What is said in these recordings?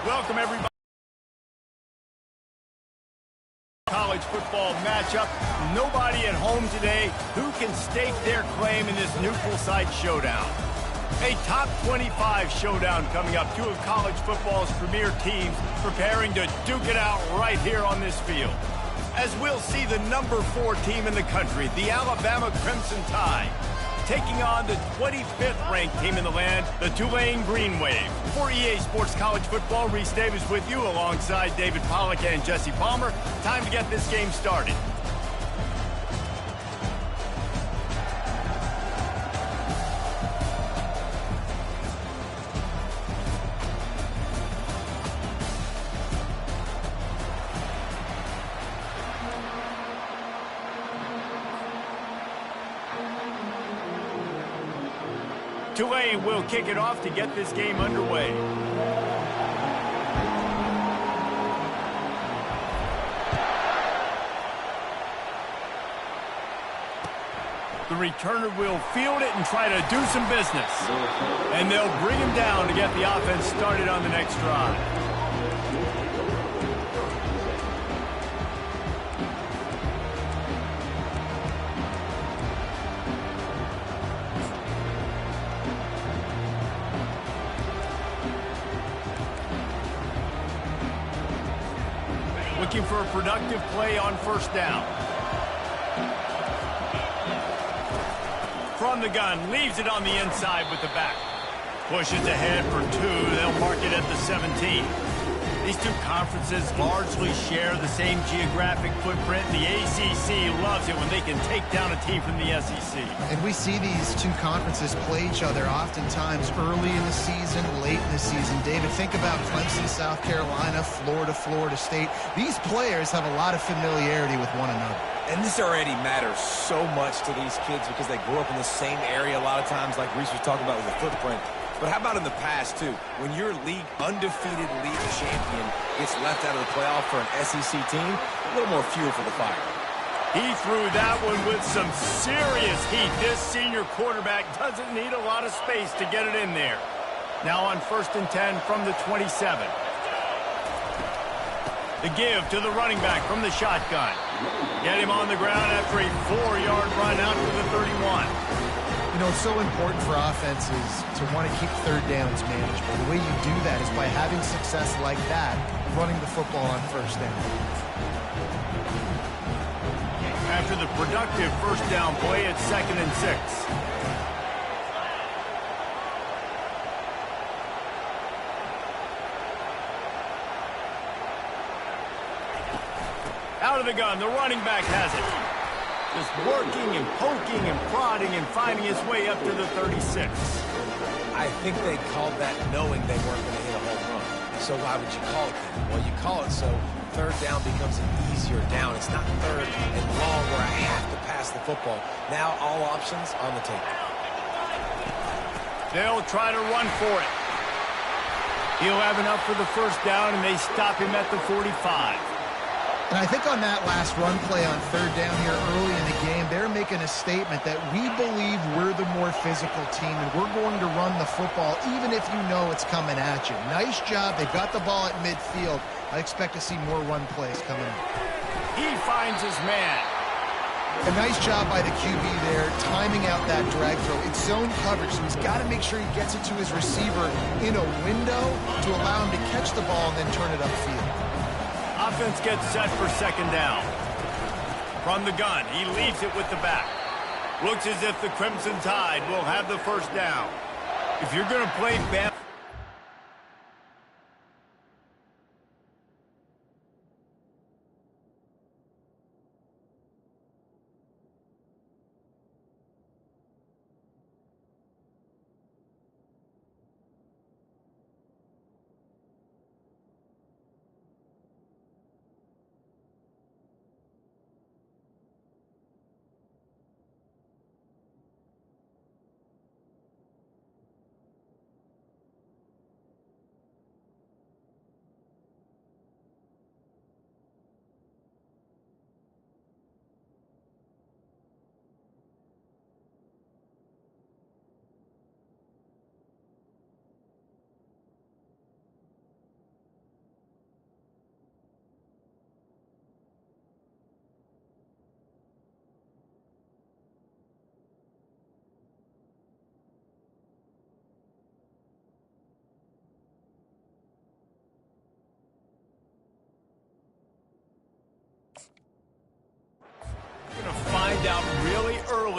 Welcome, everybody. College football matchup. Nobody at home today who can stake their claim in this neutral site showdown. A top 25 showdown coming up. Two of college football's premier teams preparing to duke it out right here on this field. As we'll see the number 4 team in the country, the Alabama Crimson Tide, taking on the 25th ranked team in the land, the Tulane Green Wave. For EA Sports College Football, Reese Davis with you alongside David Pollack and Jesse Palmer. Time to get this game started. Tulane will kick it off to get this game underway. The returner will field it and try to do some business. And they'll bring him down to get the offense started on the next drive. Looking for a productive play on first down. From the gun, leaves it on the inside with the back. Pushes ahead for 2. They'll mark it at the 17. These two conferences largely share the same geographic footprint. The ACC loves it when they can take down a team from the SEC. And we see these two conferences play each other oftentimes early in the season, late in the season. David, think about Clemson, South Carolina, Florida, Florida State. These players have a lot of familiarity with one another. And this already matters so much to these kids because they grew up in the same area a lot of times, like Reese was talking about with the footprint. But how about in the past, too? When your undefeated league champion gets left out of the playoff for an SEC team, a little more fuel for the fire. He threw that one with some serious heat. This senior quarterback doesn't need a lot of space to get it in there. Now on 1st and 10 from the 27. The give to the running back from the shotgun. Get him on the ground after a 4-yard run out to the 31. You know, it's so important for offenses to want to keep third downs manageable. The way you do that is by having success like that, running the football on first down. After the productive first down play, it's 2nd and 6. Out of the gun, the running back has it. Just working and poking and prodding and finding his way up to the 36. I think they called that knowing they weren't going to hit a home run. So why would you call it that? Well, you call it so third down becomes an easier down. It's not third and long where I have to pass the football. Now all options on the table. They'll try to run for it. He'll have enough for the first down, and they stop him at the 45. And I think on that last run play on third down here early in the game, they're making a statement that we believe we're the more physical team and we're going to run the football even if you know it's coming at you. Nice job. They got the ball at midfield. I expect to see more run plays coming up. He finds his man. A nice job by the QB there, timing out that drag throw. It's zone coverage, so he's got to make sure he gets it to his receiver in a window to allow him to catch the ball and then turn it upfield. Offense gets set for 2nd down. From the gun, he leaves it with the back. Looks as if the Crimson Tide will have the first down. If you're going to play Bama,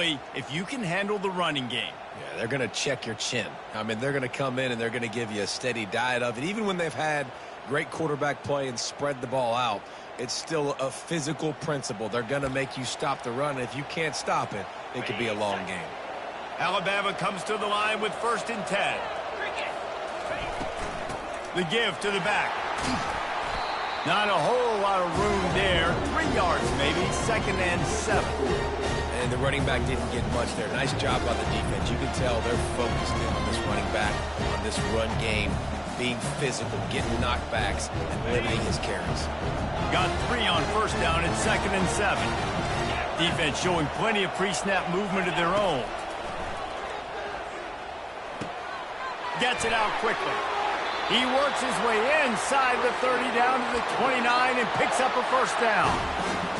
especially if you can handle the running game. Yeah, they're going to check your chin. I mean, they're going to come in and they're going to give you a steady diet of it. Even when they've had great quarterback play and spread the ball out, it's still a physical principle. They're going to make you stop the run. And if you can't stop it, it could be a long game. Alabama comes to the line with 1st and 10. The give to the back. Not a whole lot of room there. 3 yards maybe. 2nd and 7. And the running back didn't get much there. Nice job by the defense. You can tell they're focused in on this running back, on this run game, being physical, getting knockbacks, and limiting his carries. Got 3 on 1st down at 2nd and 7. Defense showing plenty of pre-snap movement of their own. Gets it out quickly. He works his way inside the 30 down to the 29 and picks up a 1st down.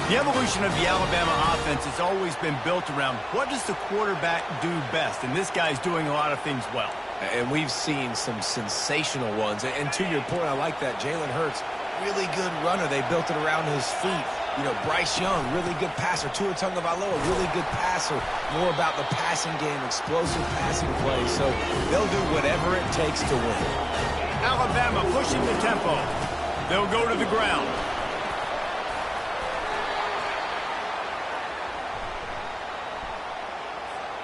The evolution of the Alabama offense has always been built around what does the quarterback do best, and this guy's doing a lot of things well. And we've seen some sensational ones. And to your point, I like that. Jalen Hurts, really good runner. They built it around his feet. You know, Bryce Young, really good passer. Tua Tagovailoa, really good passer. More about the passing game, explosive passing plays. So they'll do whatever it takes to win. Alabama pushing the tempo. They'll go to the ground.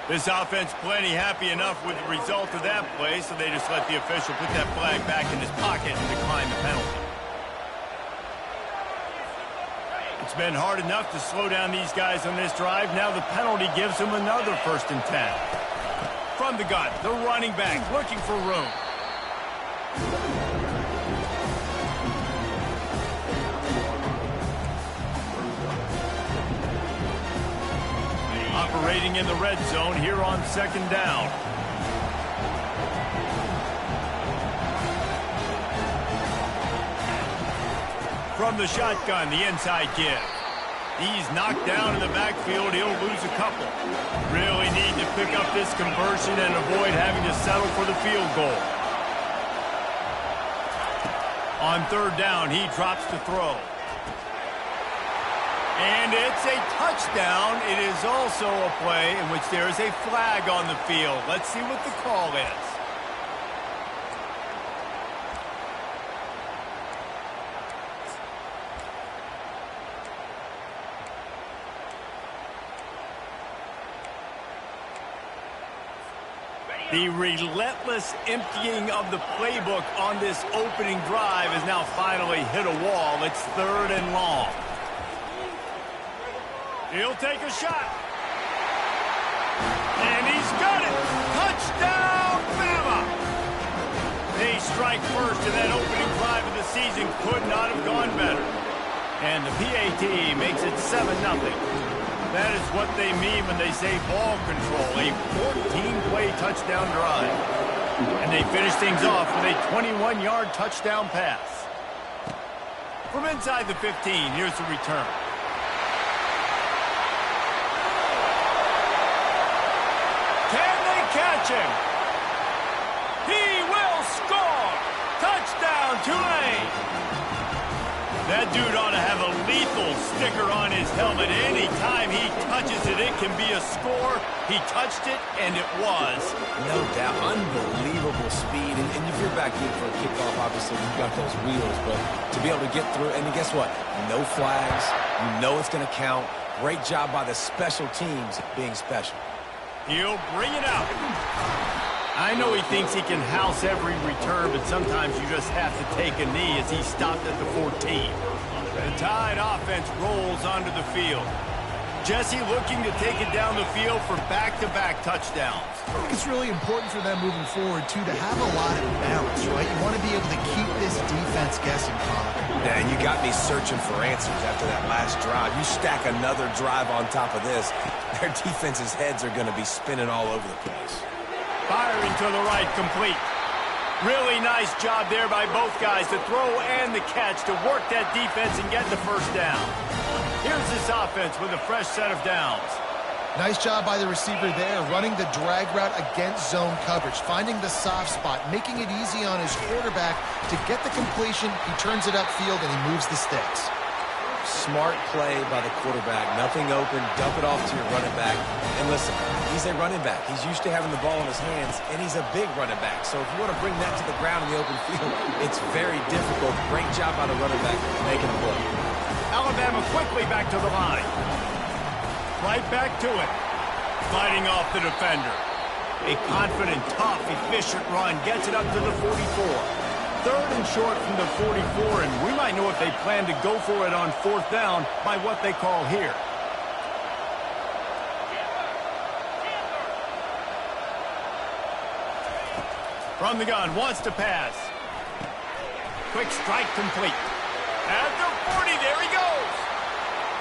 This offense plenty happy enough with the result of that play, so they just let the official put that flag back in his pocket and decline the penalty. It's been hard enough to slow down these guys on this drive. Now the penalty gives them another 1st and 10. From the gun, the running back looking for room. Operating in the red zone here on 2nd down. From the shotgun, the inside give. He's knocked down in the backfield. He'll lose a couple. Really need to pick up this conversion and avoid having to settle for the field goal. On 3rd down, he drops to throw. And it's a touchdown. It is also a play in which there is a flag on the field. Let's see what the call is. The relentless emptying of the playbook on this opening drive has now finally hit a wall. It's 3rd and long. He'll take a shot. And he's got it. Touchdown, Bama. They strike first, and that opening drive of the season could not have gone better. And the PAT makes it 7-0. That is what they mean when they say ball control, a 14-play touchdown drive. And they finish things off with a 21-yard touchdown pass. From inside the 15, here's the return. Can they catch him? He will score! Touchdown, Tulane! That dude ought to have a lethal sticker on his helmet. Anytime he touches it, it can be a score. He touched it, and it was. No doubt. Unbelievable speed. And if you're back in for a kickoff, obviously, you've got those wheels. But to be able to get through, and guess what? No flags. You know it's going to count. Great job by the special teams being special. He'll bring it out. I know he thinks he can house every return, but sometimes you just have to take a knee as he stopped at the 14. The Tide offense rolls onto the field. Jesse looking to take it down the field for back-to-back touchdowns. I think it's really important for them moving forward, too, to have a lot of balance, right? You want to be able to keep this defense guessing, Colin. Yeah, and you got me searching for answers after that last drive. You stack another drive on top of this, their defense's heads are going to be spinning all over the place. Firing to the right, complete. Really nice job there by both guys, the throw and the catch, to work that defense and get the 1st down. Here's this offense with a fresh set of downs. Nice job by the receiver there, running the drag route against zone coverage, finding the soft spot, making it easy on his quarterback to get the completion. He turns it upfield and he moves the sticks. Smart play by the quarterback. Nothing open. Dump it off to your running back. And listen, he's a running back. He's used to having the ball in his hands, and he's a big running back. So if you want to bring that to the ground in the open field, it's very difficult. Great job by the running back making a play. Alabama quickly back to the line. Right back to it. Fighting off the defender. A confident, tough, efficient run gets it up to the 44. Third and short from the 44, and we might know if they plan to go for it on fourth down by what they call here. From the gun, wants to pass. Quick strike complete. At the 40, there he goes.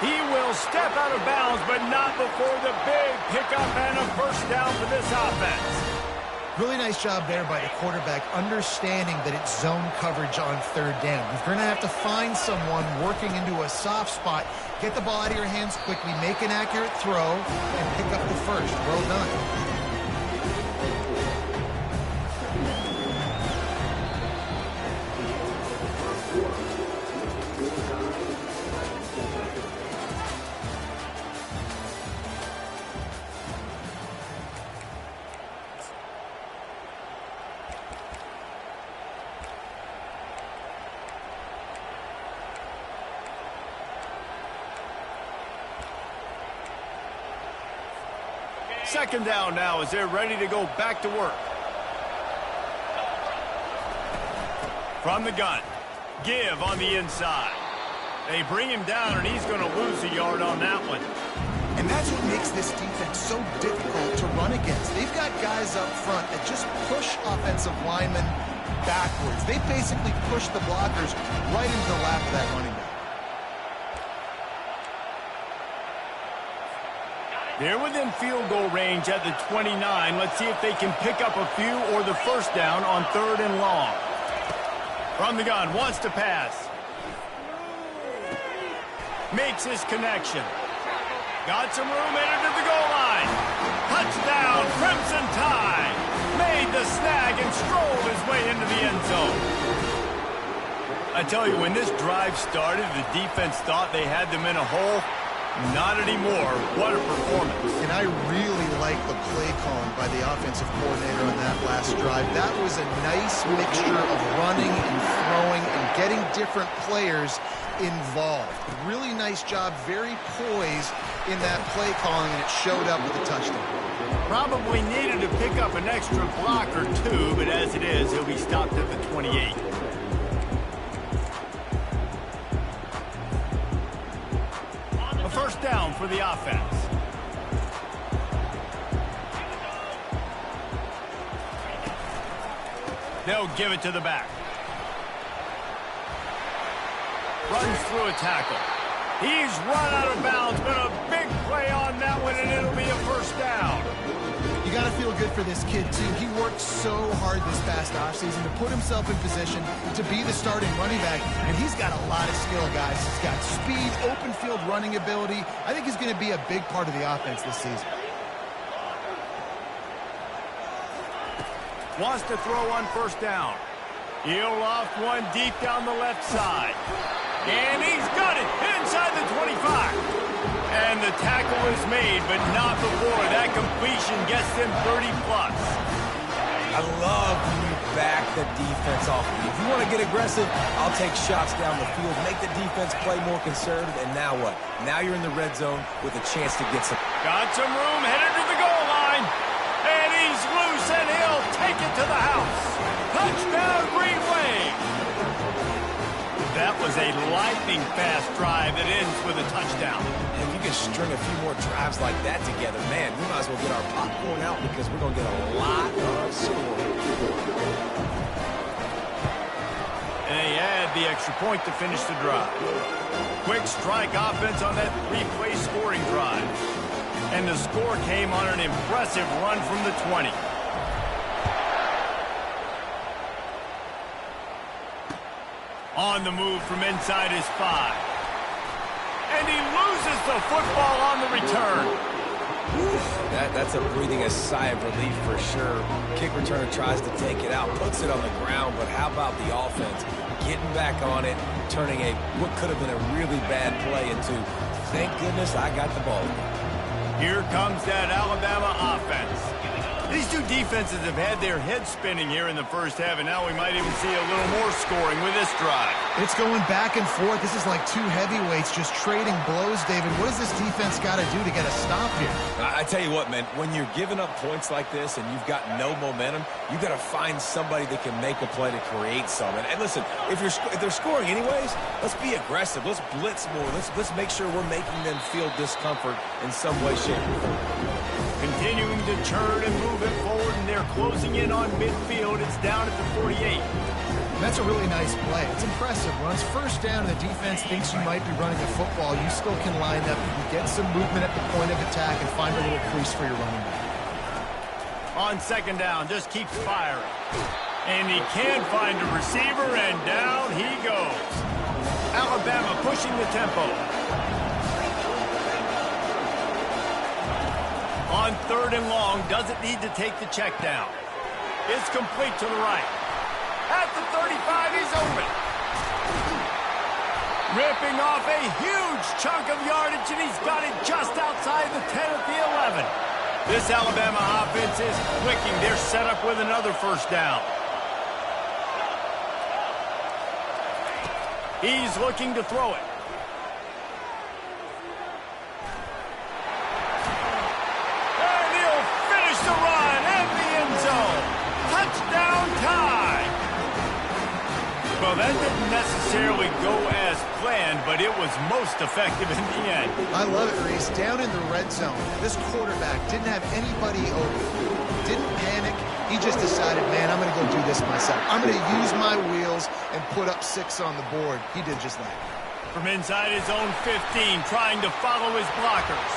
He will step out of bounds, but not before the big pickup and a first down for this offense. Really nice job there by the quarterback, understanding that it's zone coverage on third down. You're going to have to find someone working into a soft spot, get the ball out of your hands quickly, make an accurate throw, and pick up the first. Well done. Second down now as they're ready to go back to work. From the gun. Give on the inside. They bring him down, and he's going to lose a yard on that one. And that's what makes this defense so difficult to run against. They've got guys up front that just push offensive linemen backwards. They basically push the blockers right into the lap of that running back. They're within field goal range at the 29. Let's see if they can pick up a few or the first down on third and long. From the gun, wants to pass. Makes his connection. Got some room, headed to the goal line. Touchdown, Crimson Tide. Made the snag and strolled his way into the end zone. I tell you, when this drive started, the defense thought they had them in a hole. Not anymore. What a performance. And I really like the play calling by the offensive coordinator on that last drive. That was a nice mixture of running and throwing and getting different players involved. Really nice job, very poised in that play calling, and it showed up with a touchdown. Probably needed to pick up an extra block or two, but as it is, he'll be stopped at the 28. First down for the offense. They'll give it to the back. Runs through a tackle. He's run out of bounds, but a big play on that one, and it'll be a first down. You got to feel good for this kid, too. He worked so hard this past offseason to put himself in position to be the starting running back, and he's got a lot of skill, guys. He's got speed, open field running ability. I think he's going to be a big part of the offense this season. Wants to throw on first down. He'll loft one deep down the left side. And he's got it inside the 25. And the tackle is made, but not before that completion gets them 30-plus. I love when you back the defense off. If you want to get aggressive, I'll take shots down the field, make the defense play more conservative, and now what? Now you're in the red zone with a chance to get some. Got some room, headed to the goal line. And he's loose, and he'll take it to the house. Touchdown, Green Wave. That was a lightning-fast drive that ends with a touchdown. If you can string a few more drives like that together, man, we might as well get our popcorn out because we're going to get a lot of scoring. And they add the extra point to finish the drive. Quick strike offense on that three-play scoring drive. And the score came on an impressive run from the 20. On the move from inside his 5. And he loses the football on the return. That's a breathing a sigh of relief for sure. Kick returner tries to take it out, puts it on the ground, but how about the offense? getting back on it, turning what could have been a really bad play into, thank goodness I got the ball. Here comes that Alabama offense. These two defenses have had their heads spinning here in the first half, and now we might even see a little more scoring with this drive. It's going back and forth. This is like two heavyweights just trading blows, David. What does this defense got to do to get a stop here? I tell you what, man, when you're giving up points like this and you've got no momentum, you got to find somebody that can make a play to create something. And listen, if they're scoring anyways, let's be aggressive. Let's blitz more. Let's make sure we're making them feel discomfort in some way, shape, or form. Continuing to turn and move it forward, and they're closing in on midfield. It's down at the 48. That's a really nice play. It's impressive. When it's first down and the defense thinks you might be running the football, you still can line up. You can get some movement at the point of attack and find a little crease for your running back. On second down, just keeps firing. And he can find a receiver, and down he goes. Alabama pushing the tempo. On third and long, doesn't need to take the check down. It's complete to the right. At the 35, he's open. Ripping off a huge chunk of yardage, and he's got it just outside the 10 at the 11. This Alabama offense is clicking. They're set up with another first down. He's looking to throw it. And he'll finish the run and the end zone. Touchdown time. Well, that didn't necessarily go as planned, but it was most effective in the end. I love it, Reese. Down in the red zone, this quarterback didn't have anybody open. Didn't panic. He just decided, man, I'm going to go do this myself. I'm going to use my wheels and put up 6 on the board. He did just that. From inside his own 15, trying to follow his blockers.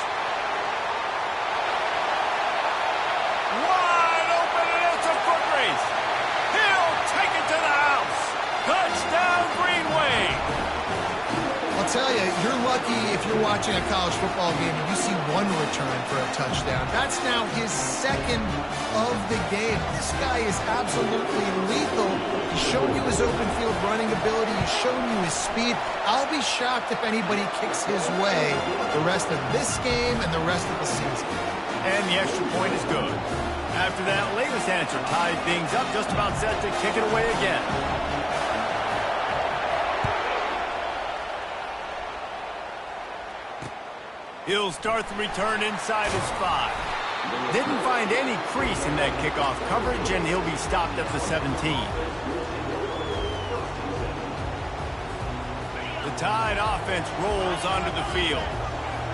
Wide open, and it's a foot race. He'll take it to the house. Touchdown, Green Wave. I'll tell you, you're lucky if you're watching a college football game and you see one return for a touchdown. That's now his second of the game. This guy is absolutely lethal. He's shown you his open field running ability. He's shown you his speed. I'll be shocked if anybody kicks his way the rest of this game and the rest of the season. And the extra point is good. After that latest answer tied things up, just about set to kick it away again. He'll start the return inside his 5. Didn't find any crease in that kickoff coverage, and he'll be stopped at the 17. The Tide offense rolls onto the field.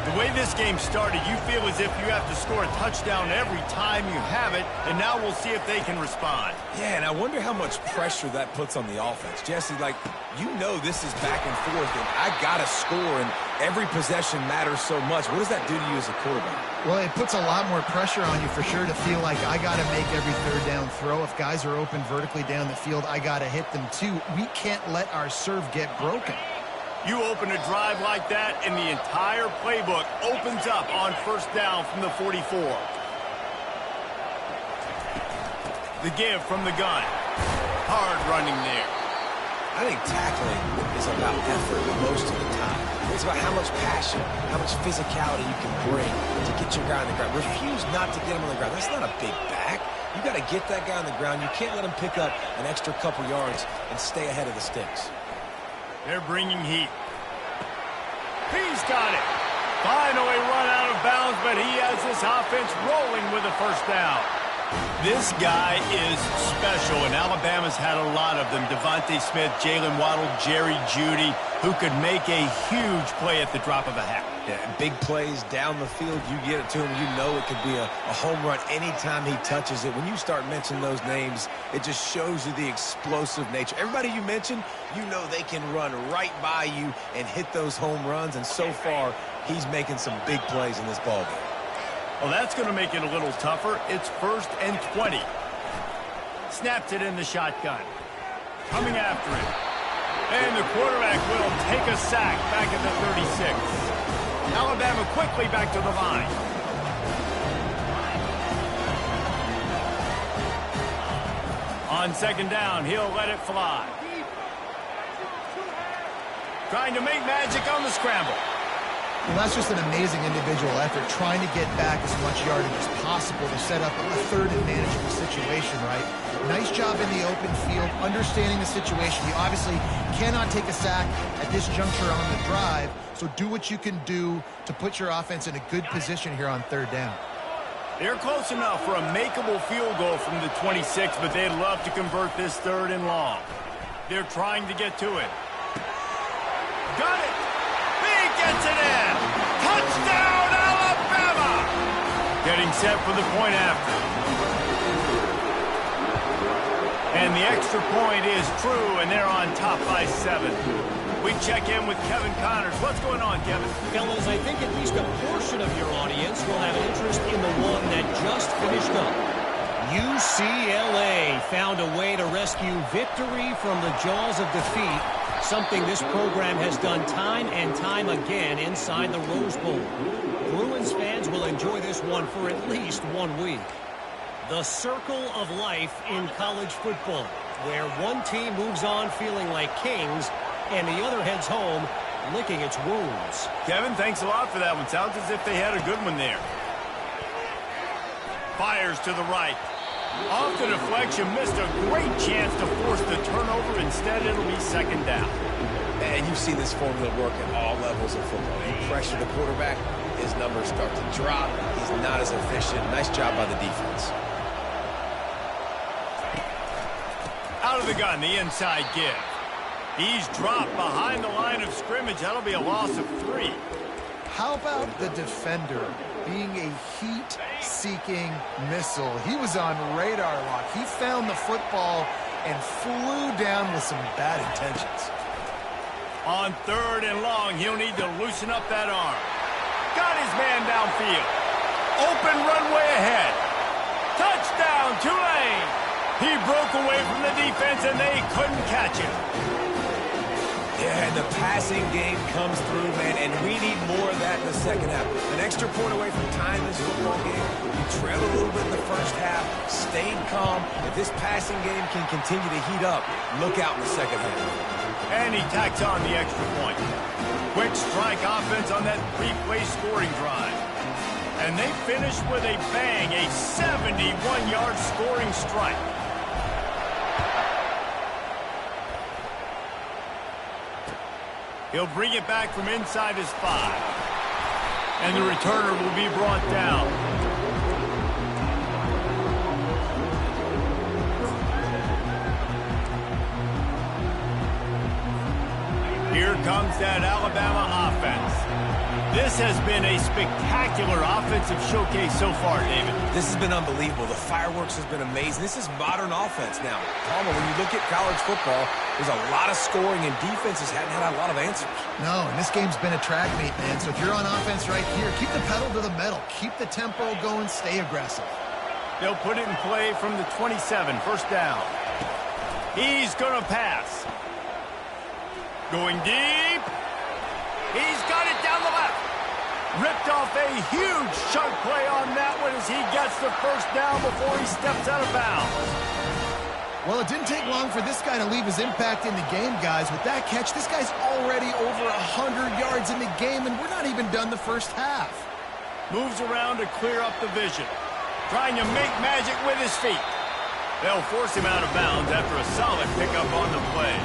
The way this game started, you feel as if you have to score a touchdown every time you have it, and now we'll see if they can respond. Yeah, and I wonder how much pressure that puts on the offense. Jesse, like, you know this is back and forth, and I got to score, and every possession matters so much. What does that do to you as a quarterback? Well, it puts a lot more pressure on you for sure to feel like I got to make every third down throw. If guys are open vertically down the field, I got to hit them too. We can't let our serve get broken. You open a drive like that, and the entire playbook opens up on first down from the 44. The give from the gun. Hard running there. I think tackling is about effort most of the time. It's about how much passion, how much physicality you can bring to get your guy on the ground. Refuse not to get him on the ground. That's not a big back. You got to get that guy on the ground. You can't let him pick up an extra couple yards and stay ahead of the sticks. They're bringing heat. He's got it. Finally run out of bounds, but he has this offense rolling with a first down. This guy is special, and Alabama's had a lot of them. Devontae Smith, Jalen Waddle, Jerry Jeudy, who could make a huge play at the drop of a hat. Yeah, big plays down the field, you get it to him, you know it could be a home run anytime he touches it. When you start mentioning those names, it just shows you the explosive nature. Everybody you mentioned, you know they can run right by you and hit those home runs, and so far, he's making some big plays in this ballgame. Well, that's going to make it a little tougher. It's 1st and 20. Snaps it in the shotgun. Coming after it. And the quarterback will take a sack back at the 36. Alabama quickly back to the line. On second down, he'll let it fly. trying to make magic on the scramble. Well, that's just an amazing individual effort, trying to get back as much yardage as possible to set up a third and manageable situation, right? Nice job in the open field, understanding the situation. You obviously cannot take a sack at this juncture on the drive, so do what you can do to put your offense in a good position here on third down. They're close enough for a makeable field goal from the 26, but they'd love to convert this third and long. They're trying to get to it. Got it! He gets it in! Touchdown, Alabama! Getting set for the point after. And the extra point is true, and they're on top by 7. We check in with Kevin Connors. What's going on, Kevin? Fellas, I think at least a portion of your audience will have an interest in the one that just finished up. UCLA found a way to rescue victory from the jaws of defeat, something this program has done time and time again inside the Rose Bowl. Bruins fans will enjoy this one for at least 1 week. The circle of life in college football, where one team moves on feeling like kings and the other heads home licking its wounds. Kevin, thanks a lot for that one. Sounds as if they had a good one there. Fires to the right. Off the deflection, missed a great chance to force the turnover. Instead, it'll be second down. And you've seen this formula work at all levels of football. You pressure the quarterback, his numbers start to drop. He's not as efficient. Nice job by the defense. Out of the gun, the inside give. He's dropped behind the line of scrimmage. That'll be a loss of 3. How about the defender being a heat-seeking missile? He was on radar lock. He found the football and flew down with some bad intentions. On third and long, he'll need to loosen up that arm. Got his man downfield. Open runway ahead. Touchdown, Tulane. He broke away from the defense, and they couldn't catch him. Yeah, and the passing game comes through, man, and we need more of that in the second half. An extra point away from tying this football game. You trailed a little bit in the first half, stayed calm. If this passing game can continue to heat up, look out in the second half. And he tacks on the extra point. Quick strike offense on that 3-play scoring drive. And they finish with a bang, a 71-yard scoring strike. He'll bring it back from inside his 5. And the returner will be brought down. Here comes that Alabama offense. This has been a spectacular offensive showcase so far, David. This has been unbelievable. The fireworks has been amazing. This is modern offense now. Palmer, when you look at college football, there's a lot of scoring, and defenses hadn't had a lot of answers. No, and this game's been a track meet, man. So if you're on offense right here, keep the pedal to the metal. Keep the tempo going. Stay aggressive. They'll put it in play from the 27, first down. He's going to pass. Going deep. He's got it down the left. Ripped off a huge chunk play on that one as he gets the first down before he steps out of bounds. Well, it didn't take long for this guy to leave his impact in the game, guys. With that catch, this guy's already over 100 yards in the game, and we're not even done the first half. Moves around to clear up the vision. Trying to make magic with his feet. They'll force him out of bounds after a solid pickup on the play.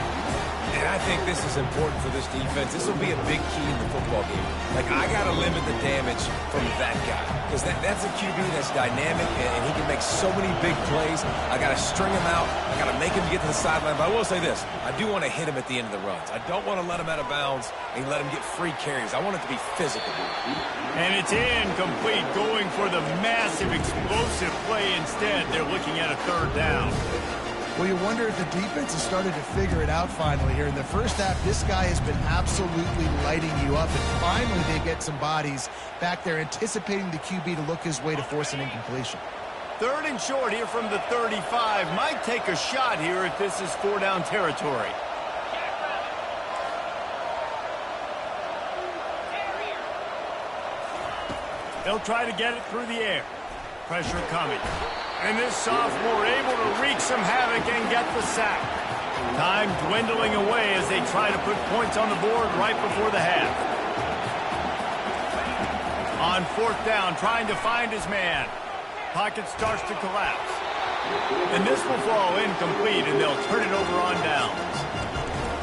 And I think this is important for this defense. This will be a big key in the football game. Like, I got to limit the damage from that guy. Because that's a QB that's dynamic, and he can make so many big plays. I got to string him out. I got to make him get to the sideline. But I will say this. I do want to hit him at the end of the runs. I don't want to let him out of bounds and let him get free carries. I want it to be physical. And it's incomplete, going for the massive, explosive play instead. They're looking at a third down. Well, you wonder if the defense has started to figure it out finally here. In the first half, this guy has been absolutely lighting you up, and finally they get some bodies back there anticipating the QB to look his way to force an incompletion. Third and short here from the 35. Might take a shot here if this is 4-down territory. They'll try to get it through the air. Pressure coming. And this sophomore able to wreak some havoc and get the sack. Time dwindling away as they try to put points on the board right before the half. On fourth down, trying to find his man. Pocket starts to collapse. And this will fall incomplete, and they'll turn it over on downs.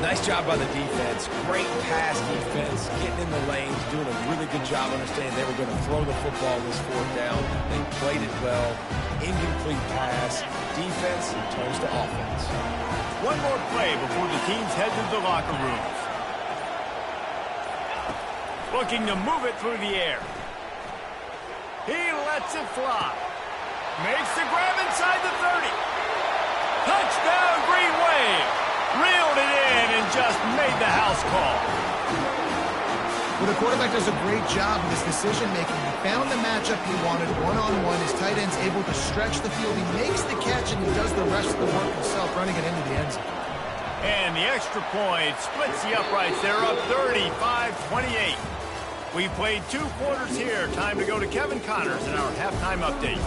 Nice job by the defense. Great pass defense, getting in the lanes, doing a really good job understanding they were going to throw the football this fourth down. They played it well. Incomplete pass. Defense turns to offense. One more play before the teams head to the locker rooms. Looking to move it through the air. He lets it fly. Makes the grab inside the 30. Touchdown, Green Wave. Reeled it in and just made the house call. Well, the quarterback does a great job with his decision-making. He found the matchup he wanted one-on-one. His tight end's able to stretch the field. He makes the catch, and he does the rest of the work himself, running it into the end zone. And the extra point splits the uprights. They're up 35-28. We played 2 quarters here. Time to go to Kevin Connors in our halftime update.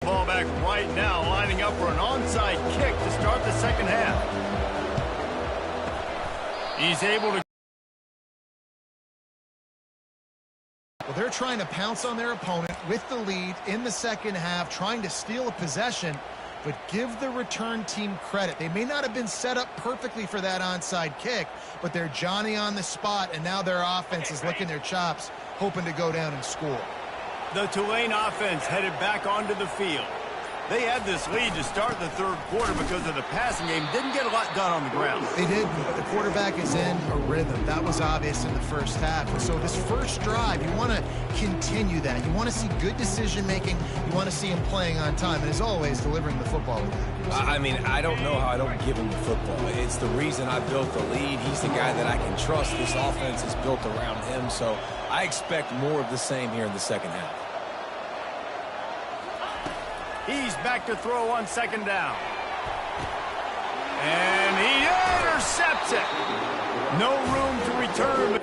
Ball back right now, lining up for an onside kick to start the second half. He's able to... Well, they're trying to pounce on their opponent with the lead in the second half, trying to steal a possession, but give the return team credit. They may not have been set up perfectly for that onside kick, but they're Johnny on the spot, and now their offense is licking their chops, hoping to go down and score. The Tulane offense headed back onto the field. They had this lead to start the third quarter because of the passing game. Didn't get a lot done on the ground. They did, but the quarterback is in a rhythm. That was obvious in the first half. And so this first drive, you want to continue that. You want to see good decision-making. You want to see him playing on time. And as always, delivering the football with accuracy. I mean, I don't know how I don't give him the football. It's the reason I built the lead. He's the guy that I can trust. This offense is built around him. So I expect more of the same here in the second half. He's back to throw on second down. And he intercepts it. No room to return.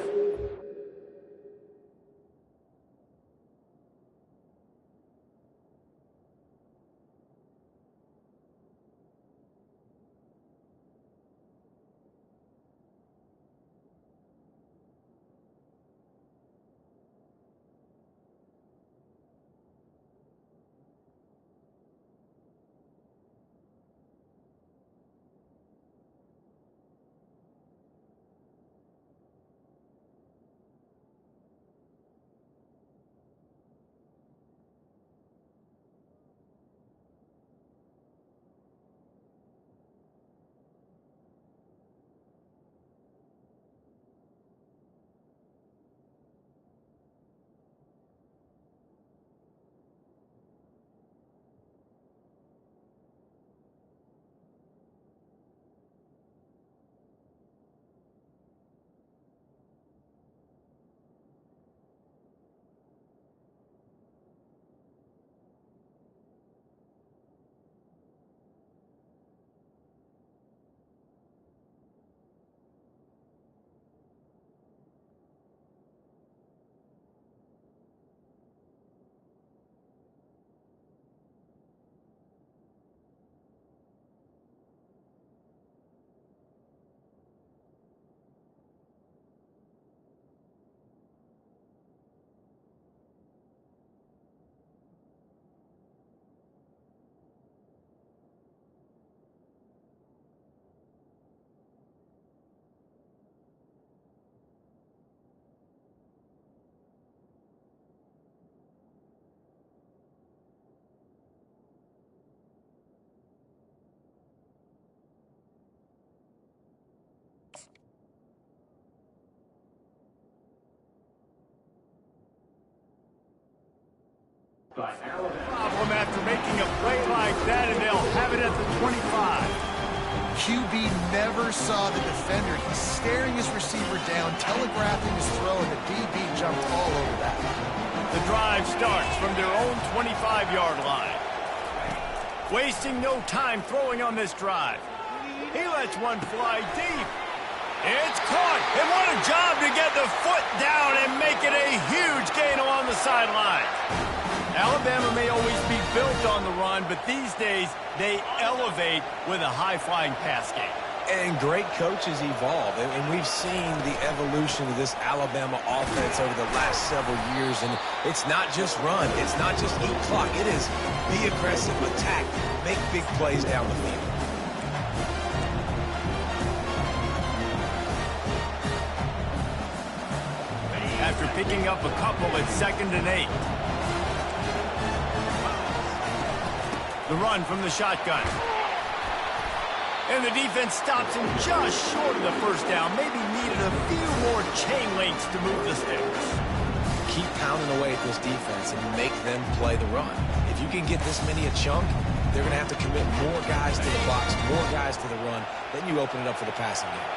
Problem after making a play like that, and they'll have it at the 25. QB never saw the defender. He's staring his receiver down, telegraphing his throw, and the DB jumped all over that. The drive starts from their own 25-yard line. Wasting no time throwing on this drive. He lets one fly deep. It's caught. And what a job to get the foot down and make it a huge gain along the sideline. Alabama may always be built on the run, but these days they elevate with a high-flying pass game. And great coaches evolve, and we've seen the evolution of this Alabama offense over the last several years, and it's not just run, it's not just eat clock, it is be aggressive, attack, make big plays down the field. After picking up a couple at 2nd and 8. The run from the shotgun. And the defense stops him just short of the first down. Maybe needed a few more chain links to move the sticks. Keep pounding away at this defense and make them play the run. If you can get this many a chunk, they're going to have to commit more guys to the box, more guys to the run. Then you open it up for the passing game.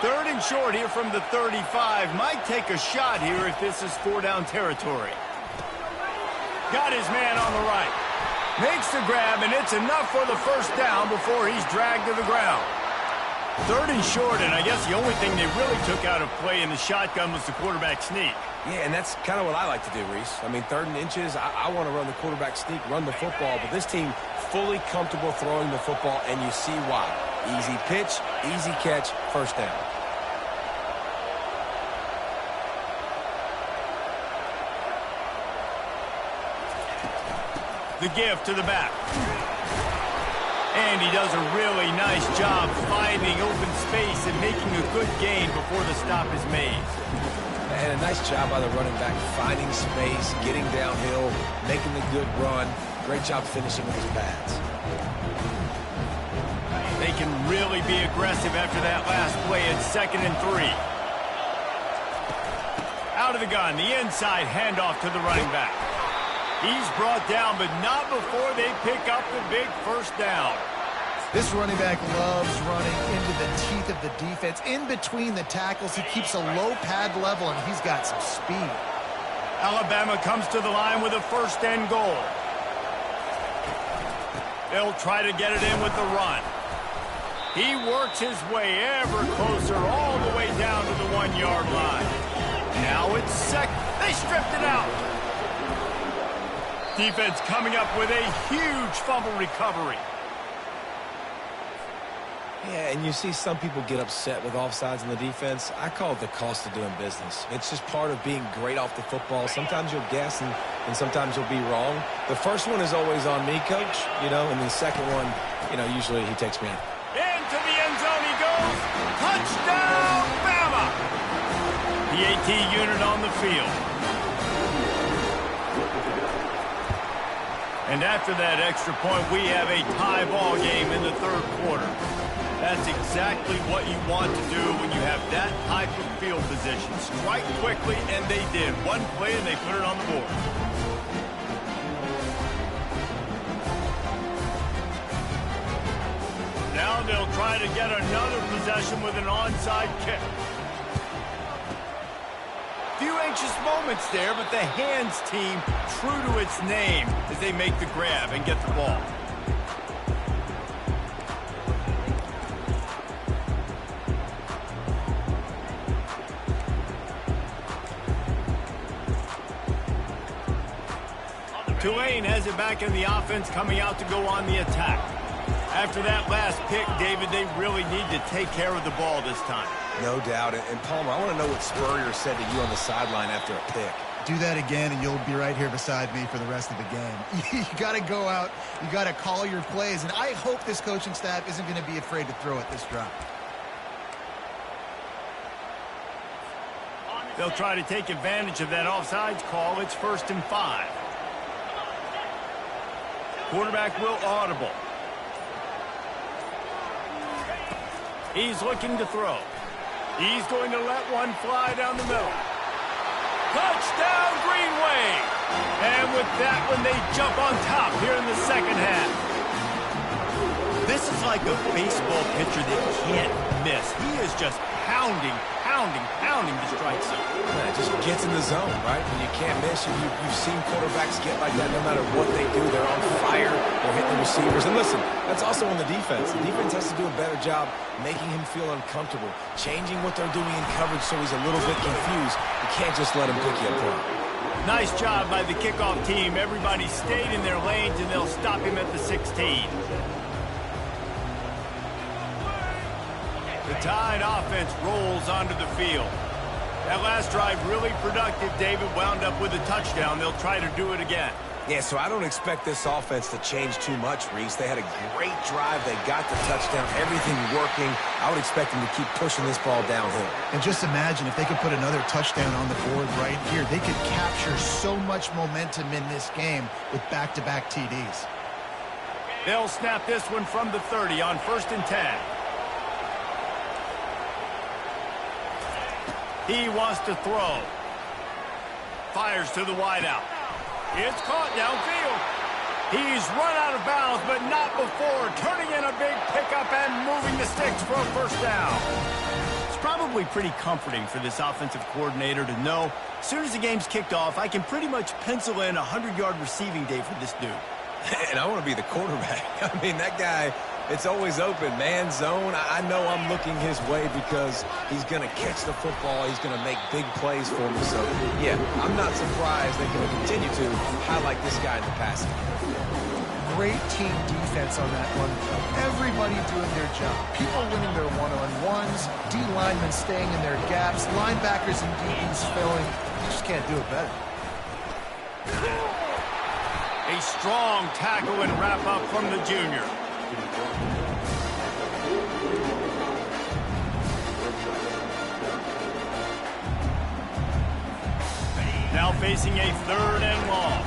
3rd and short here from the 35. Might take a shot here if this is 4-down territory. Got his man on the right. Makes the grab, and it's enough for the first down before he's dragged to the ground. 3rd and short, and I guess the only thing they really took out of play in the shotgun was the quarterback sneak. Yeah, and that's kind of what I like to do, Reese. I mean, 3rd and inches, I want to run the quarterback sneak, run the football, but this team fully comfortable throwing the football, and you see why. Easy pitch, easy catch, first down. The give to the back. And he does a really nice job finding open space and making a good gain before the stop is made. And a nice job by the running back, finding space, getting downhill, making the good run. Great job finishing with his pads. They can really be aggressive after that last play at 2nd and 3. Out of the gun, the inside handoff to the running back. He's brought down, but not before they pick up the big first down. This running back loves running into the teeth of the defense. In between the tackles, he keeps a low pad level, and he's got some speed. Alabama comes to the line with a 1st and goal. They'll try to get it in with the run. He works his way ever closer all the way down to the 1-yard line. Now it's second. They stripped it out. Defense coming up with a huge fumble recovery. Yeah, and you see some people get upset with offsides in the defense. I call it the cost of doing business. It's just part of being great off the football. Sometimes you'll guess and sometimes you'll be wrong. The first one is always on me, Coach, and the second one, usually he takes me out. Into the end zone he goes. Touchdown, Bama! The AT unit on the field. And after that extra point, we have a tie ball game in the 3rd quarter. That's exactly what you want to do when you have that type of field position. Strike quickly, and they did. One play, and they put it on the board. Now they'll try to get another possession with an onside kick. Few anxious moments there, but the hands team true to its name as they make the grab and get the ball. Tulane has it back in the offense, coming out to go on the attack. After that last pick, David, they really need to take care of the ball this time. No doubt. And Palmer, I want to know what Spurrier said to you on the sideline after a pick. Do that again, and you'll be right here beside me for the rest of the game. You got to go out. You got to call your plays, and I hope this coaching staff isn't going to be afraid to throw it this drive. They'll try to take advantage of that offsides call. It's 1st and 5. Quarterback will audible. He's looking to throw. He's going to let one fly down the middle. Touchdown, Green Wave! And with that one, they jump on top here in the 2nd half. This is like a baseball pitcher that can't miss. He is just pounding the strike zone. Yeah, it just gets in the zone, right? And you can't miss. You've seen quarterbacks get like that no matter what they do. They're on fire. They're hitting the receivers. And listen, that's also on the defense. The defense has to do a better job making him feel uncomfortable, changing what they're doing in coverage so he's a little bit confused. You can't just let him pick you apart. Nice job by the kickoff team. Everybody stayed in their lanes, and they'll stop him at the 16. The Tide offense rolls onto the field. That last drive really productive. David wound up with a touchdown. They'll try to do it again. Yeah, so I don't expect this offense to change too much, Reese. They had a great drive. They got the touchdown, everything working. I would expect them to keep pushing this ball downhill. And just imagine if they could put another touchdown on the board right here. They could capture so much momentum in this game with back-to-back TDs. They'll snap this one from the 30 on 1st and 10. He wants to throw. Fires to the wideout. It's caught downfield. He's run out of bounds, but not before turning in a big pickup and moving the sticks for a first down. It's probably pretty comforting for this offensive coordinator to know as soon as the game's kicked off, I can pretty much pencil in a 100-yard receiving day for this dude. And I want to be the quarterback. I mean, that guy, it's always open, man, zone. I know I'm looking his way because he's going to catch the football. He's going to make big plays for me. So, yeah, I'm not surprised they're going to continue to highlight this guy in the passing. Great team defense on that one. Everybody doing their job. People winning their one-on-ones, D linemen staying in their gaps, linebackers and DBs filling. Just can't do it better. A strong tackle and wrap-up from the junior. Now facing a 3rd and long.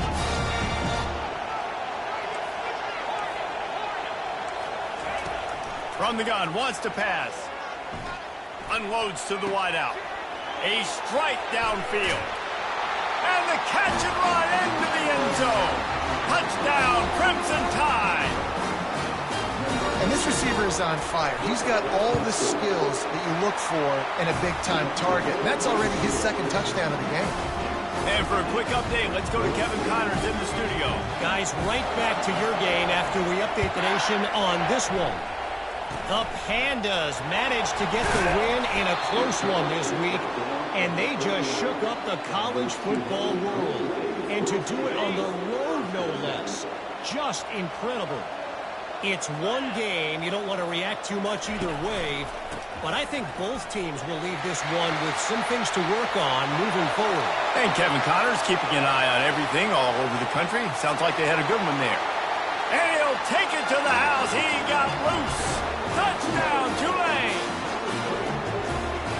From the gun, wants to pass. Unloads to the wideout. A strike downfield. And the catch and run into the end zone. Touchdown, Crimson Tide. And this receiver is on fire. He's got all the skills that you look for in a big-time target. And that's already his 2nd touchdown of the game. And for a quick update, let's go to Kevin Connors in the studio. Guys, right back to your game after we update the nation on this one. The Pandas managed to get the win in a close one this week, and they just shook up the college football world. And to do it on the road, no less. Just incredible. It's one game. You don't want to react too much either way, but I think both teams will leave this one with some things to work on moving forward. And Kevin Connors keeping an eye on everything all over the country. Sounds like they had a good one there. And he'll take it to the house. He got loose. Touchdown, Tulane.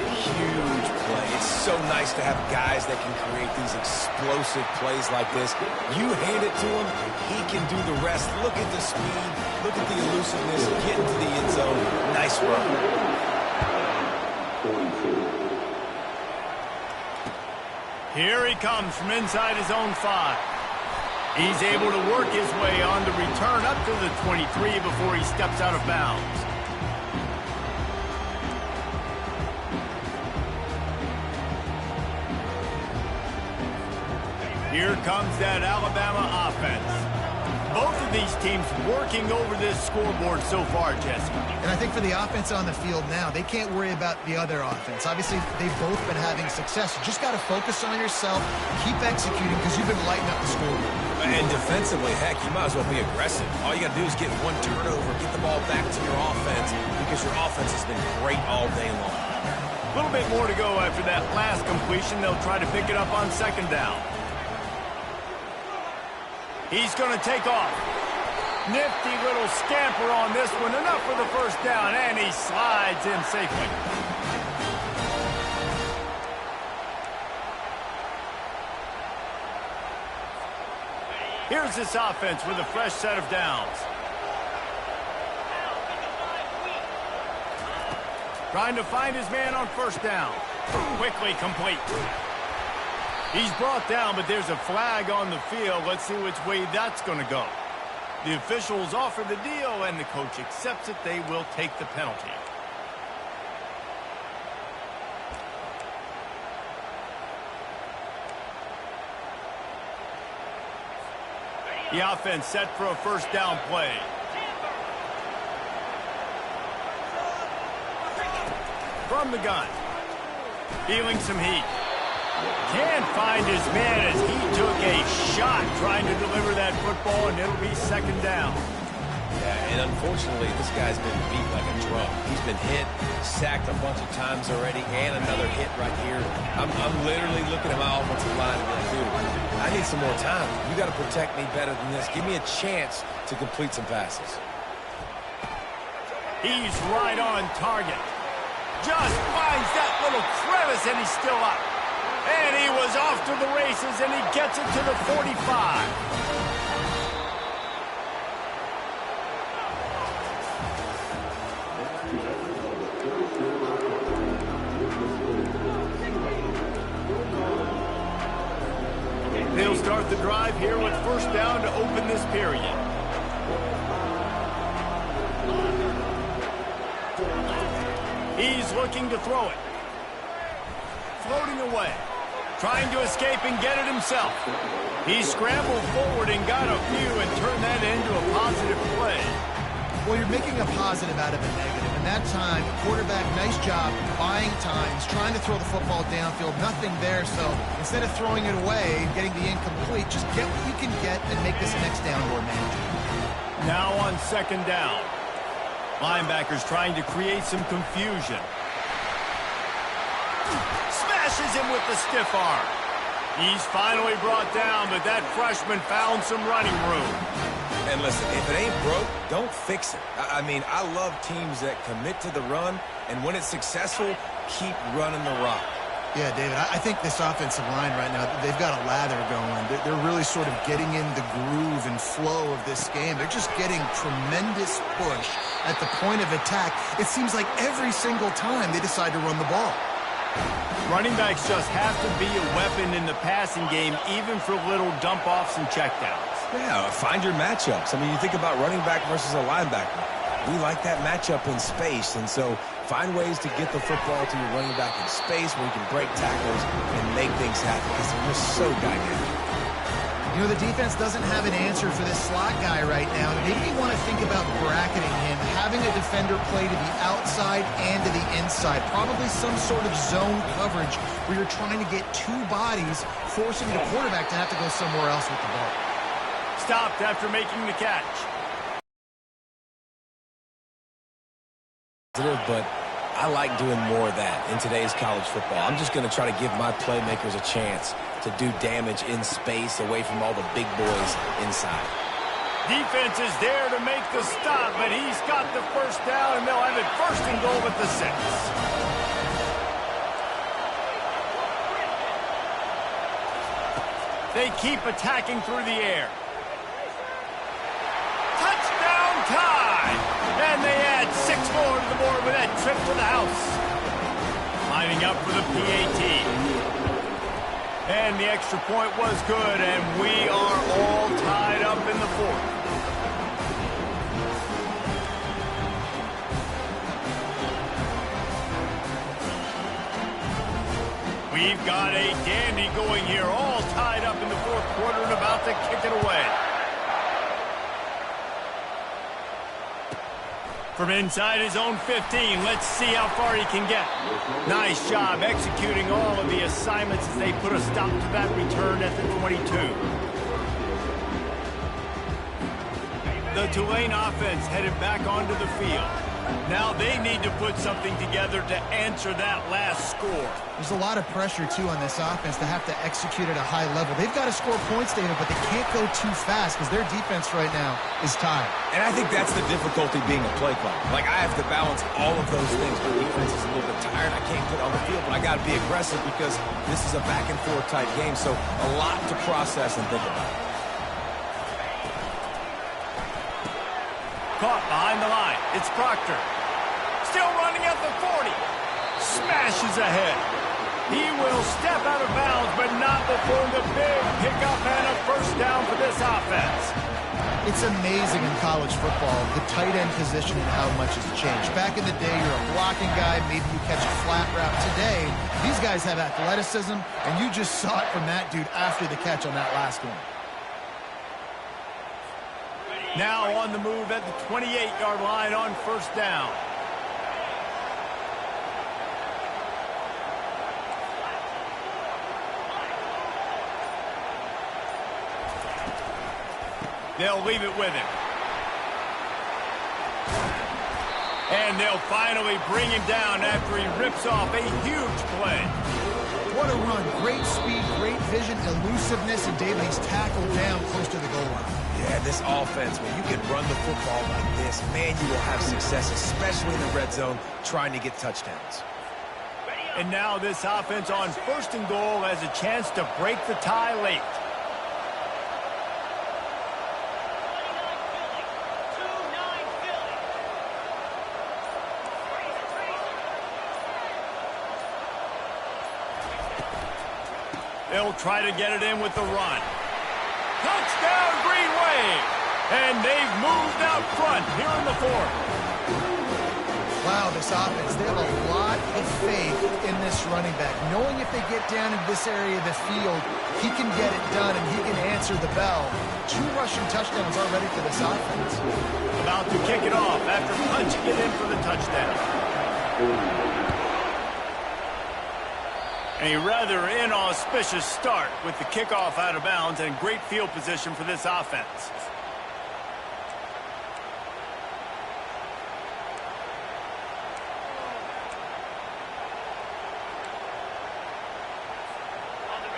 Huge play. It's so nice to have guys that can create these explosive plays like this. You hand it to him, he can do the rest. Look at the speed. Look at the elusiveness. Get into the end zone. Nice run. Here he comes from inside his own 5. He's able to work his way on the return up to the 23 before he steps out of bounds. Here comes that Alabama offense. Both of these teams working over this scoreboard so far, Jesse. And I think for the offense on the field now, they can't worry about the other offense. Obviously, they've both been having success. You just got to focus on yourself, keep executing, because you've been lighting up the scoreboard. And defensively, heck, you might as well be aggressive. All you got to do is get one turnover, get the ball back to your offense, because your offense has been great all day long. A little bit more to go after that last completion. They'll try to pick it up on 2nd down. He's going to take off. Nifty little scamper on this one. Enough for the first down, and he slides in safely. Here's this offense with a fresh set of downs. Trying to find his man on 1st down. Quickly complete. He's brought down, but there's a flag on the field. Let's see which way that's going to go. The officials offer the deal, and the coach accepts it. They will take the penalty. The offense set for a first down play. From the gun. Feeling some heat. Can't find his man as he took a shot trying to deliver that football, and it'll be second down. Yeah, and unfortunately, this guy's been beat like a drum. He's been hit, sacked a bunch of times already, and another hit right here. I'm literally looking at my offensive line and going, dude, I need some more time. You got to protect me better than this. Give me a chance to complete some passes. He's right on target. Just finds that little crevice, and he's still up. And he was off to the races, and he gets it to the 45. They'll start the drive here with first down to open this period. He's looking to throw it. Floating away. Trying to escape and get it himself. He scrambled forward and got a few and turned that into a positive play. Well, you're making a positive out of a negative. And that time, quarterback, nice job buying times, trying to throw the football downfield. Nothing there, so instead of throwing it away and getting the incomplete, just get what you can get and make this next down more manageable. Now on second down. Linebackers trying to create some confusion. Smashes him with the stiff arm. He's finally brought down, but that freshman found some running room. And listen, if it ain't broke, don't fix it. I mean, I love teams that commit to the run, and when it's successful, keep running the rock. Yeah, David, I think this offensive line right now, they've got a lather going. They're really sort of getting in the groove and flow of this game. They're just getting tremendous push at the point of attack. It seems like every single time they decide to run the ball. Running backs just have to be a weapon in the passing game, even for little dump-offs and checkdowns. Yeah, find your matchups. I mean, you think about running back versus a linebacker. We like that matchup in space, and so find ways to get the football to your running back in space where you can break tackles and make things happen because they're just so dynamic. You know, the defense doesn't have an answer for this slot guy right now. Maybe you want to think about bracketing him, having a defender play to the outside and to the inside. Probably some sort of zone coverage where you're trying to get two bodies, forcing the quarterback to have to go somewhere else with the ball. Stopped after making the catch. But I like doing more of that in today's college football. I'm just going to try to give my playmakers a chance to do damage in space away from all the big boys inside. Defense is there to make the stop, but he's got the first down, and they'll have it first and goal at the 6. They keep attacking through the air. Touchdown tie! And they add 6 more to the board with that trip to the house. Lining up for the PAT. And the extra point was good, and we are all tied up in the 4th. We've got a dandy going here, all tied up in the 4th quarter and about to kick it away. From inside his own 15, let's see how far he can get. Nice job executing all of the assignments as they put a stop to that return at the 22. The Tulane offense headed back onto the field. Now they need to put something together to answer that last score. There's a lot of pressure, too, on this offense to have to execute at a high level. They've got to score points, David, but they can't go too fast because their defense right now is tired. And I think that's the difficulty being a play caller. Like, I have to balance all of those things. My defense is a little bit tired. I can't get on the field, but I got to be aggressive because this is a back-and-forth type game, so a lot to process and think about. Caught behind the line. It's Proctor. Still running at the 40. Smashes ahead. He will step out of bounds, but not before the big pickup and a first down for this offense. It's amazing in college football, the tight end position and how much has changed. Back in the day, you're a blocking guy, maybe you catch a flat route. Today, these guys have athleticism, and you just saw it from that dude after the catch on that last one. Now on the move at the 28-yard line on first down. They'll leave it with him. And they'll finally bring him down after he rips off a huge play. What a run. Great speed, great vision, elusiveness, and David, he's tackled down close to the goal line. Yeah, this offense, when you can run the football like this, man, you will have success, especially in the red zone, trying to get touchdowns. And now this offense on first and goal has a chance to break the tie late. They'll try to get it in with the run. Touchdown, Green Wave! And they've moved out front here in the fourth. Wow, this offense, they have a lot of faith in this running back. Knowing if they get down into this area of the field, he can get it done and he can answer the bell. 2 rushing touchdowns already for this offense. About to kick it off after punching it in for the touchdown. A rather inauspicious start with the kickoff out of bounds and great field position for this offense.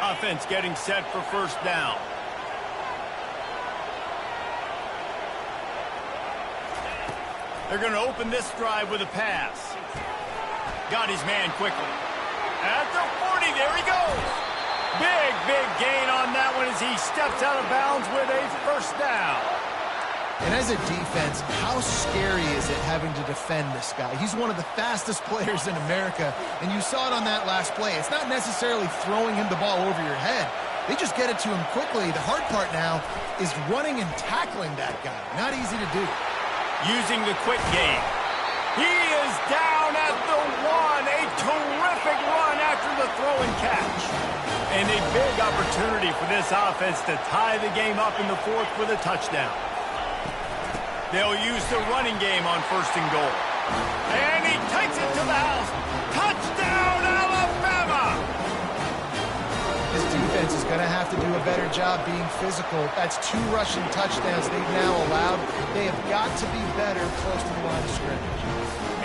Offense getting set for first down. They're going to open this drive with a pass. Got his man quickly. At the 40, there he goes. Big gain on that one as he steps out of bounds with a first down. And as a defense, how scary is it having to defend this guy? He's one of the fastest players in America, and you saw it on that last play. It's not necessarily throwing him the ball over your head. They just get it to him quickly. The hard part now is running and tackling that guy. Not easy to do. Using the quick game. He is down at the 1. A terrific run after the throw and catch. And a big opportunity for this offense to tie the game up in the fourth with a touchdown. They'll use the running game on first and goal. And he takes it to the house. Touchdown, Alabama! This defense is going to have to do a better job being physical. That's 2 rushing touchdowns they've now allowed. They have got to be better close to the line of scrimmage.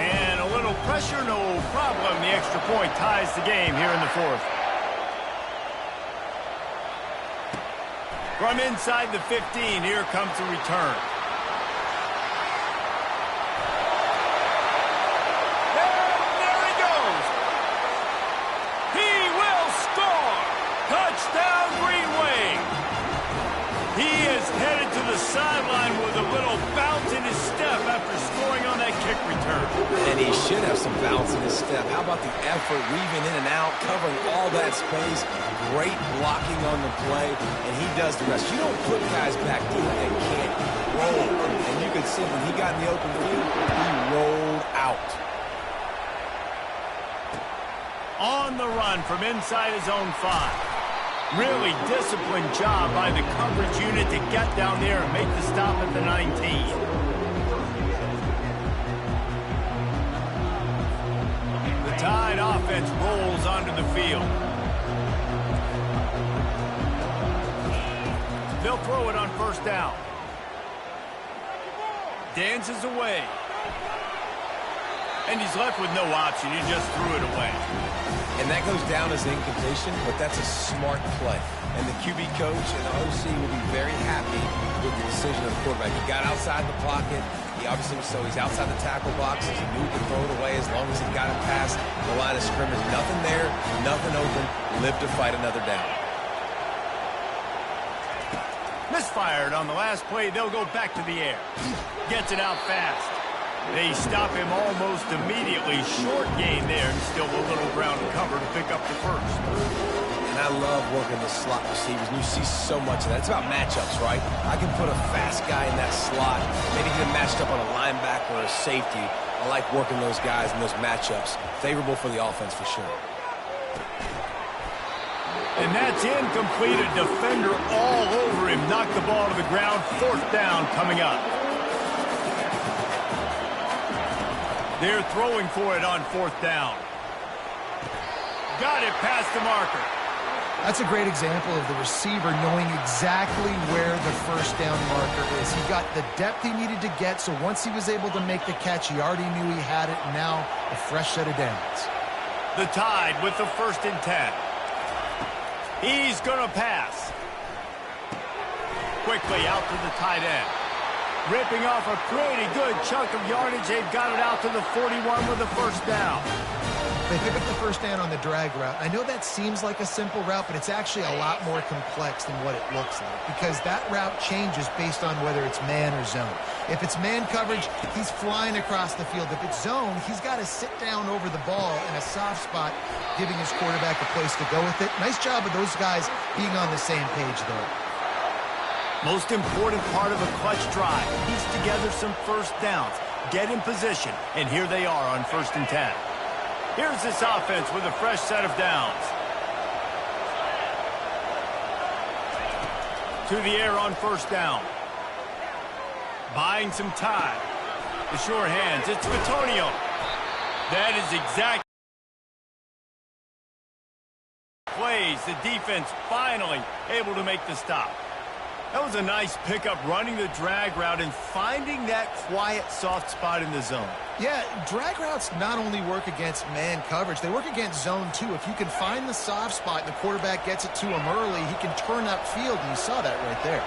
And a little pressure, no problem. The extra point ties the game here in the fourth. From inside the 15, here comes the return. And there he goes. He will score. Touchdown, Green Wave. He is headed to the sideline with a little bounce in his step after scoring on that kick return. And he should have some bounce in his step. How about the effort, weaving in and out, covering all that space. Great blocking on the play, and he does the rest. You don't put guys back deep that can't roll. And you can see when he got in the open field, he rolled out. On the run from inside his own 5. Really disciplined job by the coverage unit to get down there and make the stop at the 19. The Tide offense rolls onto the field. They'll throw it on first down. Dances away. And he's left with no option. He just threw it away. And that goes down as incompletion, but that's a smart play. And the QB coach and the OC will be very happy with the decision of the quarterback. He got outside the pocket. He obviously, so he's outside the tackle boxes. He knew he could throw it away as long as he got it past the line of scrimmage. Nothing there, nothing open. Live to fight another down. Misfired on the last play. They'll go back to the air. Gets it out fast. They stop him almost immediately. Short gain there, and still a little ground cover to pick up the first. And I love working the slot receivers, and you see so much of that. It's about matchups, right? I can put a fast guy in that slot, maybe get him matched up on a linebacker or a safety. I like working those guys in those matchups. Favorable for the offense for sure. And that's incomplete. A defender all over him. Knocked the ball to the ground. 4th down coming up. They're throwing for it on 4th down. Got it past the marker. That's a great example of the receiver knowing exactly where the 1st down marker is. He got the depth he needed to get, so once he was able to make the catch, he already knew he had it, and now a fresh set of downs. The Tide with the 1st and 10. He's going to pass. Quickly out to the tight end. Ripping off a pretty good chunk of yardage. They've got it out to the 41 with the 1st down. They pick up the 1st down on the drag route. I know that seems like a simple route, but it's actually a lot more complex than what it looks like because that route changes based on whether it's man or zone. If it's man coverage, he's flying across the field. If it's zone, he's got to sit down over the ball in a soft spot, giving his quarterback a place to go with it. Nice job of those guys being on the same page, though. Most important part of a clutch drive. Piece together some 1st downs. Get in position, and here they are on 1st and 10. Here's this offense with a fresh set of downs. To the air on 1st down. Buying some time. The sure hands. It's Bitonio. That is exact plays. The defense finally able to make the stop. That was a nice pickup, running the drag route and finding that quiet, soft spot in the zone. Yeah, drag routes not only work against man coverage, they work against zone too. If you can find the soft spot and the quarterback gets it to him early, he can turn upfield, and you saw that right there.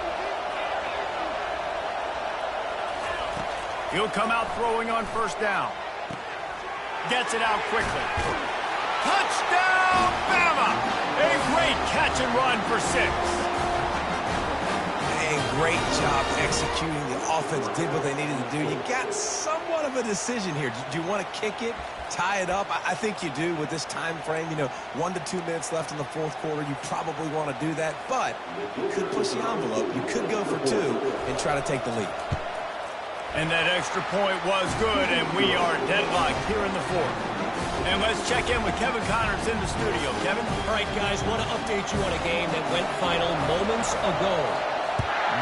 He'll come out throwing on 1st down. Gets it out quickly. Touchdown, Bama! A great catch and run for 6. Great job executing. The offense did what they needed to do. You got somewhat of a decision here. Do you want to kick it, tie it up? I think you do with this time frame. 1 to 2 minutes left in the 4th quarter. You probably want to do that, but you could push the envelope. You could go for 2 and try to take the lead. And that extra point was good, and we are deadlocked here in the 4th. And let's check in with Kevin Connors in the studio. Kevin? All right, guys, want to update you on a game that went final moments ago.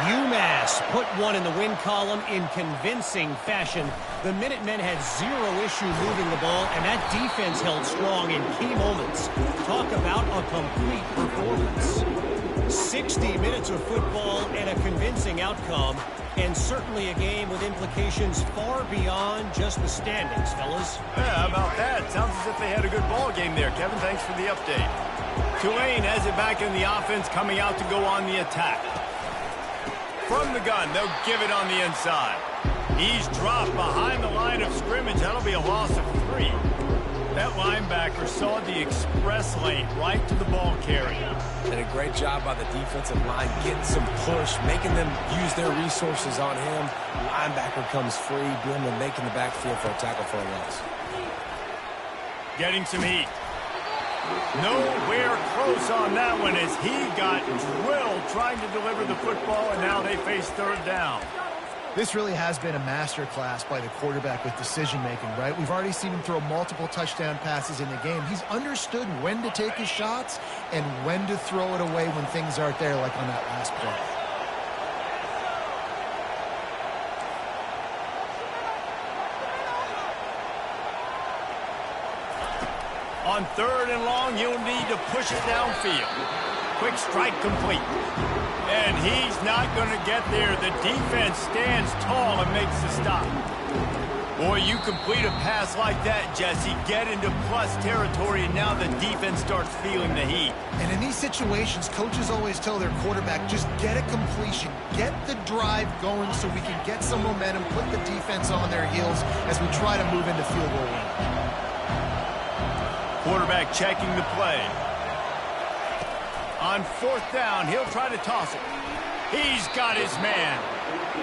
UMass put one in the win column in convincing fashion. The Minutemen had 0 issue moving the ball, and that defense held strong in key moments. Talk about a complete performance. 60 minutes of football and a convincing outcome, and certainly a game with implications far beyond just the standings, fellas. Yeah, how about that? Sounds as if they had a good ball game there. Kevin, thanks for the update. Tulane has it back in the offense, coming out to go on the attack. From the gun, they'll give it on the inside. He's dropped behind the line of scrimmage. That'll be a loss of 3. That linebacker saw the express lane right to the ball carrier. Did a great job by the defensive line, getting some push, making them use their resources on him. Linebacker comes free, doing the making the backfield for a tackle for a loss. Getting some heat. Nowhere close on that one as he got drilled trying to deliver the football, and now they face 3rd down. This really has been a masterclass by the quarterback with decision-making, right? We've already seen him throw multiple touchdown passes in the game. He's understood when to take his shots and when to throw it away when things aren't there, like on that last play. On 3rd and long, you'll need to push it downfield. Quick strike complete. And he's not going to get there. The defense stands tall and makes the stop. Boy, you complete a pass like that, Jesse, get into plus territory, and now the defense starts feeling the heat. And in these situations, coaches always tell their quarterback, just get a completion, get the drive going so we can get some momentum, put the defense on their heels as we try to move into field goal range. Quarterback checking the play. On 4th down, he'll try to toss it. He's got his man.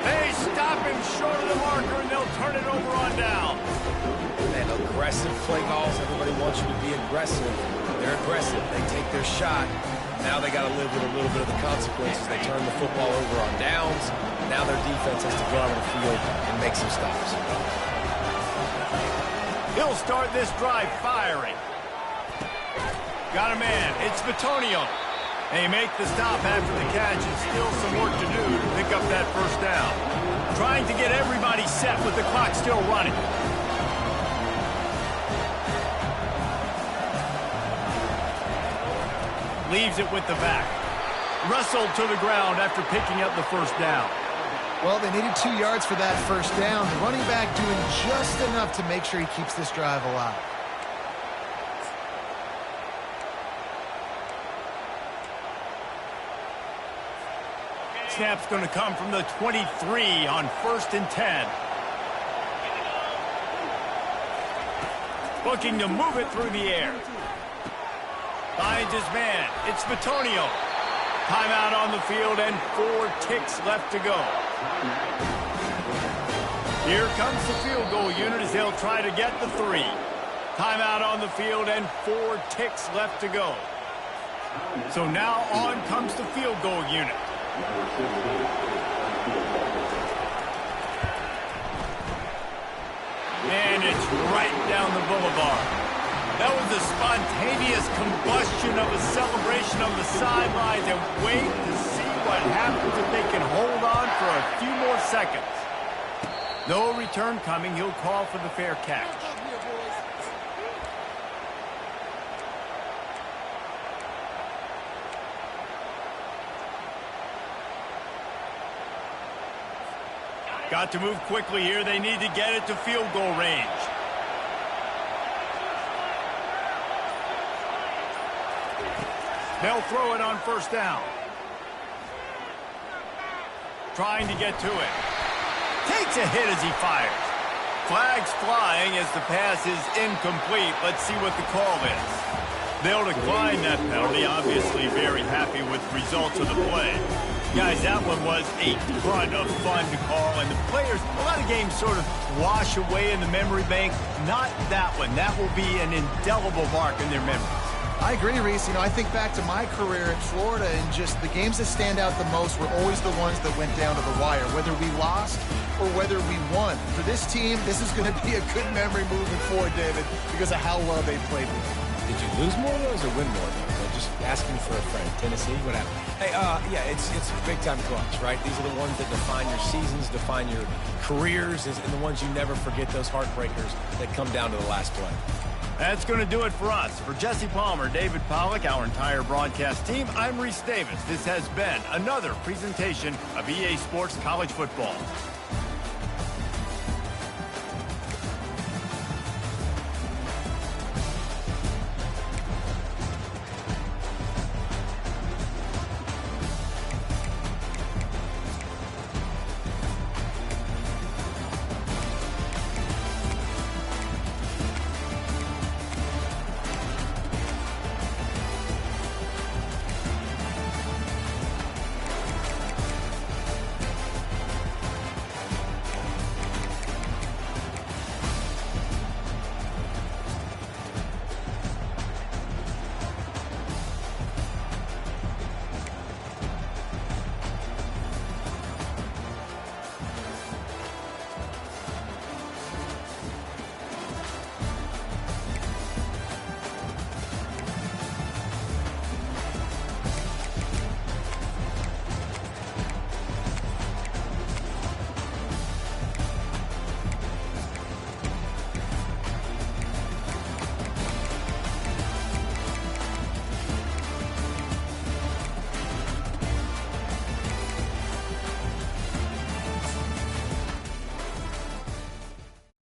They stop him short of the marker, and they'll turn it over on down. And aggressive play calls. Everybody wants you to be aggressive. They're aggressive. They take their shot. Now they got to live with a little bit of the consequences. They turn the football over on downs. Now their defense has to go out on the field and make some stops. He'll start this drive firing. Got a man. It's Bitonio. They make the stop after the catch, and still some work to do to pick up that first down. Trying to get everybody set with the clock still running. Leaves it with the back. Wrestled to the ground after picking up the first down. Well, they needed 2 yards for that first down. The running back doing just enough to make sure he keeps this drive alive. Snap's going to come from the 23 on 1st and 10. Looking to move it through the air. Finds his man. It's Bitonio. Timeout on the field and 4 ticks left to go. Here comes the field goal unit as they'll try to get the 3. Timeout on the field and 4 ticks left to go. So now on comes the field goal unit. And it's right down the boulevard. That was a spontaneous combustion of a celebration on the sidelines, and wait to see what happens if they can hold on for a few more seconds. No return coming. He'll call for the fair catch. Got to move quickly here. They need to get it to field goal range. They'll throw it on first down. Trying to get to it. Takes a hit as he fires. Flags flying as the pass is incomplete. Let's see what the call is. They'll decline that penalty. Obviously very happy with the results of the play. Guys, that one was a ton of fun to call, and the players, a lot of games sort of wash away in the memory bank. Not that one. That will be an indelible mark in their memories. I agree, Reese. You know, I think back to my career in Florida, and just the games that stand out the most were always the ones that went down to the wire, whether we lost or whether we won. For this team, this is going to be a good memory moving forward, David, because of how well they played with it. Did you lose more of those or win more of those? Just asking for a friend. Tennessee, what happened? Hey, yeah, it's big-time clutch, right? These are the ones that define your seasons, define your careers, and the ones you never forget, those heartbreakers that come down to the last play. That's going to do it for us. For Jesse Palmer, David Pollack, our entire broadcast team, I'm Reese Davis. This has been another presentation of EA Sports College Football.